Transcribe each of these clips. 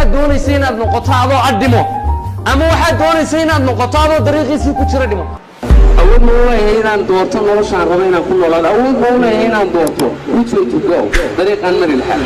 waxaad doonaysay inaad noqoto adoo adhimo ama waxaad doonaysay inaad noqoto adoo dariiqiisii ku jira dhimo awood ma u leeyahay inaan doorto noloshaan rabo inaan ku noolaado awood ma u leeyahay inaan doorto which way to go dariiqaan mari lahaa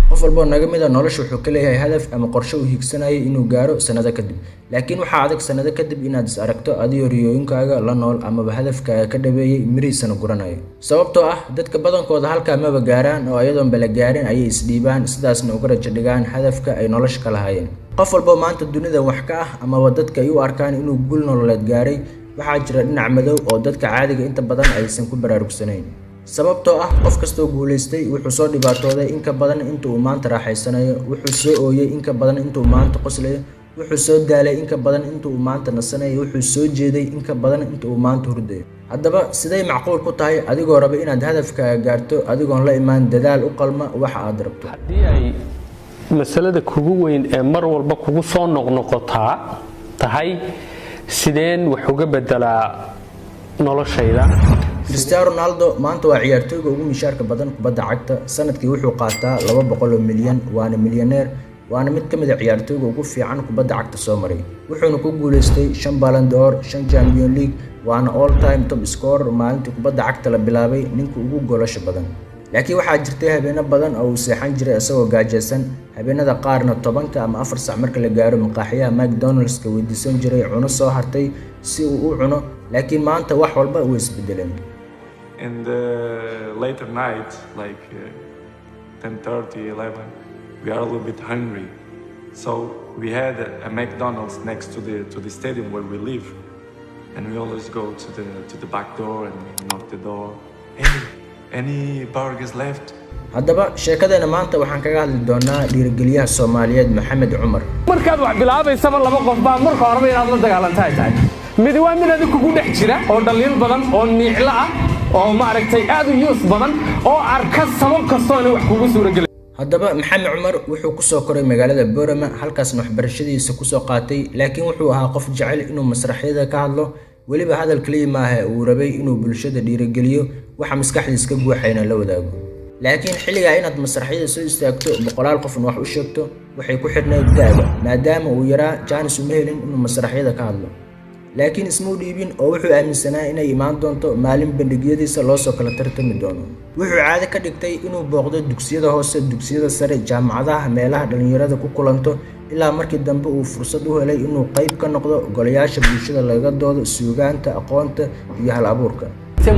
qof walba naga mid ah nolosha wuxuu ka leeyahay hadaf ama qorshe uu hiigsanayo inuu gaaro sanado kadib laakiin waxa adag sanado kadib inaad is aragto adiga riyooyinkaaga la nool ama hadafkaaga ka dhabeeyay miriisana guranayo sababtoo ah dadka badankooda halka maba gaaraan oo ayadoon bala gaarin ayay isdhiibaan sidaasna uga rajo dhigaan hadafka ay nolosha ka lahaayeen qof walba maanta dunida wax ka ah ama dadka ay u arkaan inuu guul nololeed gaaray waxaa jira dhinac madow oo dadka caadiga inta badan aysan ku baraarugsanayn sababtoo ah qof kastoo guuleystay wuxuu soo dhibaatooday in ka badan inta uu maanta raaxaysanayo wuxuu soo ooyay in ka badan inta uu maanta qoslayo wuxuu soo daalay in ka badan inta uu maanta nasanayo wuxuu soo jeeday in ka badan inta uu maanta hurdayo haddaba siday macquul ku tahay adigoo raba inaad hadafkaaga gaarto adigoon la imaan dadaal u qalma waxa aad rabto haddii ay masalada kugu weyn ee mar walba kugu soo noqnoqotaa tahay sideen wax uga bedelaa noloshayda Cristiano Ronaldo maanta waa ciyaartooyga ugu mishaarka badan kubadda cagta sanadkii wuxuu qaataa 200 milyan waana milyaneer waana mid kamid ah ciyaartooyga ugu fiican kubadda cagta soo maray wuxuuna ku guuleystay 5 Ballon d'Or 5 Champions League waana all time top scorer maalintii kubadda cagta la bilaabay ninka ugu goolasho badan laakiin waxaa jirtay habeeno badan oo uu seexan jiray asagoo gaajaysan habeenada qaarna 10 ama 4 saac marka la gaaro maqaaxiyaha McDonald's ka weydiisan jiray cuno soo hartay si uu u cuno laakiin maanta wax walba way isbedeleen in the later night, like 10:30, 11, we are a little bit hungry. So we had a McDonald's next to the stadium where we live, and we always go to the back door and knock the door. Hey, any burgers left? haddaba sheekadana maanta waxaan kaga hadli doonaa dhiirigeliyaha Soomaaliyeed Maxamed Cumar markaad wax bilaabaysaba laba qof baa marka horeba inaad la dagaalantahay tahay mid waa mid adigu kugu dhex jira oo dhaliil badan oo niicla ah oo ma aragtay aad u yus badan oo arka sabab kastoo inuu wax kugu suuragelay haddaba Maxamed Cumar wuxuu ku soo koray magaalada Boorama halkaasna waxbarashadiisa ku soo qaatay laakiin wuxuu ahaa qof jecel inuu masraxyada ka hadlo waliba hadal kaliya maaha uu rabay inuu bulshada dhiirigeliyo waxa maskaxdiisa ka guuxayna la wadaago laakiin xilliga inaad masraxyada soo istaagto boqolaal qof wax u sheegto waxay ku xirnayd daaga maadaama uu yaraa Jaanis uma helin inuu masraxyada ka hadlo laakiin ismuu dhiibin oo wuxuu aaminsanaa inay imaan doonto maalin bandhigyadiisa loo soo kala tartami doono wuxuu caado ka dhigtay inuu booqdo dugsiyada hoose dugsiyada sare jaamacadaha meelaha dhalinyarada ku kulanto ilaa markii dambe uu fursad u helay inuu qayb ka noqdo golayaasha bulshada laga doodo suugaanta aqoonta iyo hal abuurka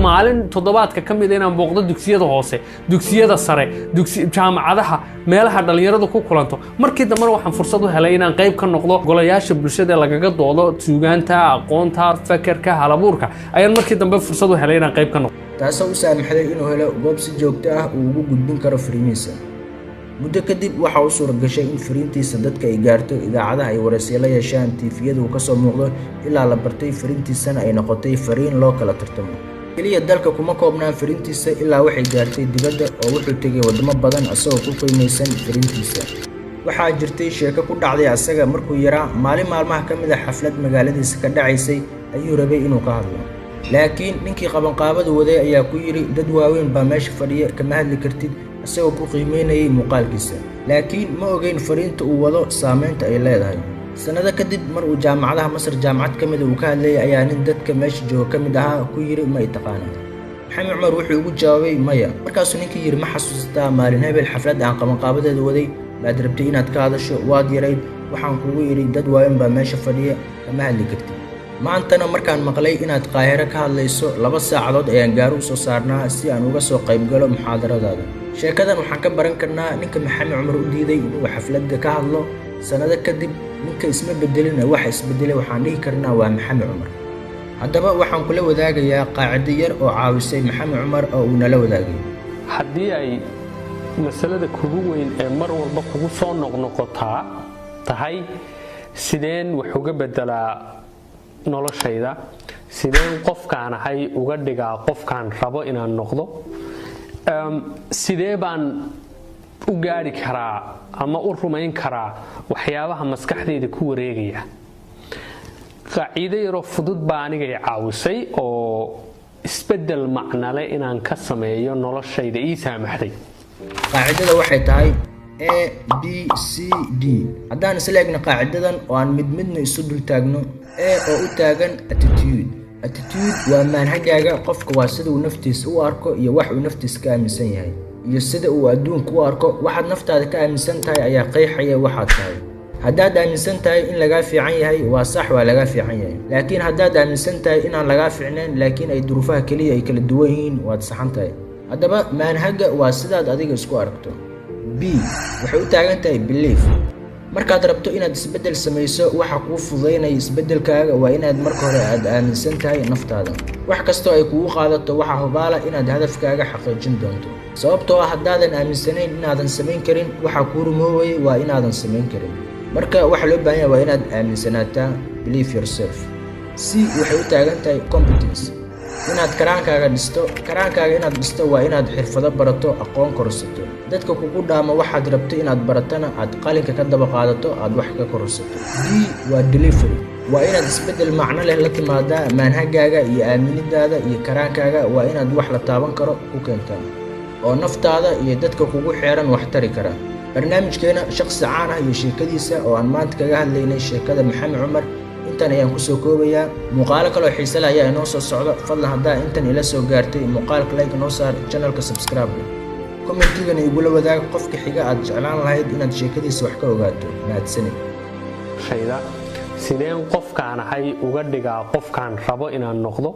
maalin toddobaadka kamid inaan booqdo dugsiyada hoose dugsiyada sare jaamacadaha meelaha dhalinyaradu ku kulanto markii dambe waxaan fursad u helay inaan qayb ka noqdo golayaasha bulshada lagaga doodo suugaanta aqoonta fakarka hal abuurka ayaan markii dambe fursad u helay inaan qayb ka noqdo taasoo u saamaxday inuu helo goob si joogto ah uu ugu gudbin karo fariimihiisa muddo kadib waxa uu suuragashay in fariintiisa dadka ay gaarto idaacadaha ay wareysiyo la yeeshaan tiifiyada uu ka soo muuqdo ilaa la bartay fariintiisana ay noqotay fariin loo kala tartamo kaliya dalka kuma koobnaan fariintiisa ilaa waxay gaartay dibadda oo wuxuu tegay wadamo badan asagoo ku qiimaysan fariintiisa waxaa jirtay sheeko ku dhacday asaga markuu yaraa maalin maalmaha ka mid ah xaflad magaaladiisa ka dhacaysay ayuu rabay inuu ka hadlo laakiin ninkii qabanqaabada waday ayaa ku yiri dad waaweyn baa meesha fadhiya kama hadli kartid asagoo ku qiimeynayay muuqaalkiisa laakiin ma ogeyn fariinta uu wado saameynta ay leedahay sanado kadib mar uu jaamacadaha Masar jaamacad kamid uu ka hadlayay ayaa nin dadka meesha jooga kamid ahaa ku yiri ma taqaanaa Maxamed Cumar wuxuu ugu jawaabay maya markaasuu ninkii yiri ma xasuustaa maalin hebel xaflad aan qabanqaabadeeda waday baad rabtay inaad ka hadasho waad yarayd waxaan kugu yiri dad waaweyn baa meesha fadhiya kama hadli kartid maantana markaan maqlay inaad Qaahiro ka hadlayso 2 saacadood ayaan gaar u soo saarnaa si aan uga soo qayb galo muxaadaradaada sheekadan waxaan ka baran karnaa ninka Maxamed Cumar u diiday inuu xafladda ka hadlo sanado kadib ninka isma bedelina waxa isbedelay waxaan dhihi karnaa waa Maxamed Cumar haddaba waxaan kula wadaagayaa qaacido yar oo caawisay Maxamed Cumar oo uu nala wadaagay haddii ay masalada kugu weyn ee mar walba kugu soo noqnoqotaa tahay sideen wax uga bedelaa noloshayda sideen qofkaan ahay uga dhigaa qofkaan rabo inaan noqdo sidee baan u gaari karaa ama u rumayn karaa waxyaabaha maskaxdayda ku wareegaya qaacido yar oo fudud baa aniga caawisay oo isbeddel macnale inaan ka sameeyo noloshayda ii saamaxday. qaacidada waxay tahay A B C D. haddaan isla eegno qaacidadan oo aan midna isu dul taagno, A oo u taagan attitude. attitude waa manhajaaga qofka, waa sida uu naftiisa u arko iyo wax uu naftiisa ka aaminsan yahay, iyo sida uu adduunka u arko. waxaad naftaada ka aaminsan tahay ayaa qeexaya waxaad tahay. haddaad aaminsan tahay in lagaa fiican yahay, waa sax, waa lagaa fiican yahay. laakiin haddaad aaminsan tahay inaan lagaa fiicnayn laakiin ay duruufaha kaliya ay kala duwan yihiin, waad saxan tahay. haddaba manhajga waa sidaad adiga isku aragto. B waxay u taagan tahay belief. markaad rabto inaad isbeddel samayso, waxa kuu fududaynaya isbeddelkaaga waa inaad marka hore aad aaminsan tahay naftaada. wax kastoo ay kugu qaadato waxaa hubaala inaad hadafkaaga xaqiijin doonto, sababtoo ah haddaadan aaminsanayn inaadan samayn karin, waxa kuu rumoowayay waa inaadan samayn karin. marka waxa loo baahan yahay waa inaad aaminsanaataa, believe yourself. C waxay u taagan tahay competence. inaad karaankaaga dhisto. karaankaaga inaad dhisto waa inaad xirfado barato, aqoon korsato. dadka kugu dhaama waxaad rabto inaad baratana aad qalinka ka daba qaadato, aad wax ka korsato. D waa delivery. waa inaad isbeddel macno leh la timaadaa. manhajaaga iyo aaminidaada iyo karaankaaga waa inaad wax la taaban karo ku keentaa, oo naftaada iyo dadka kugu xeeran wax tari kara. barnaamijkeena shaqsi caan ah iyo sheekadiisa oo aan maanta kaga hadlaynay sheekada Maxamed Cumar, intan ayaan ku soo koobayaa. muuqaalo kale oo xiiso leh ayaa inoo soo socda. fadlan haddaa intan ila soo gaartay, muuqaalka like noo saar, channelka subscribe. commentigana igula wadaag qofka xiga aad jeclaan lahayd inaad sheekadiisa wax ka ogaato. mahadsanid. sideen qofkaan ahay uga dhigaa qofkaan rabo inaan noqdo.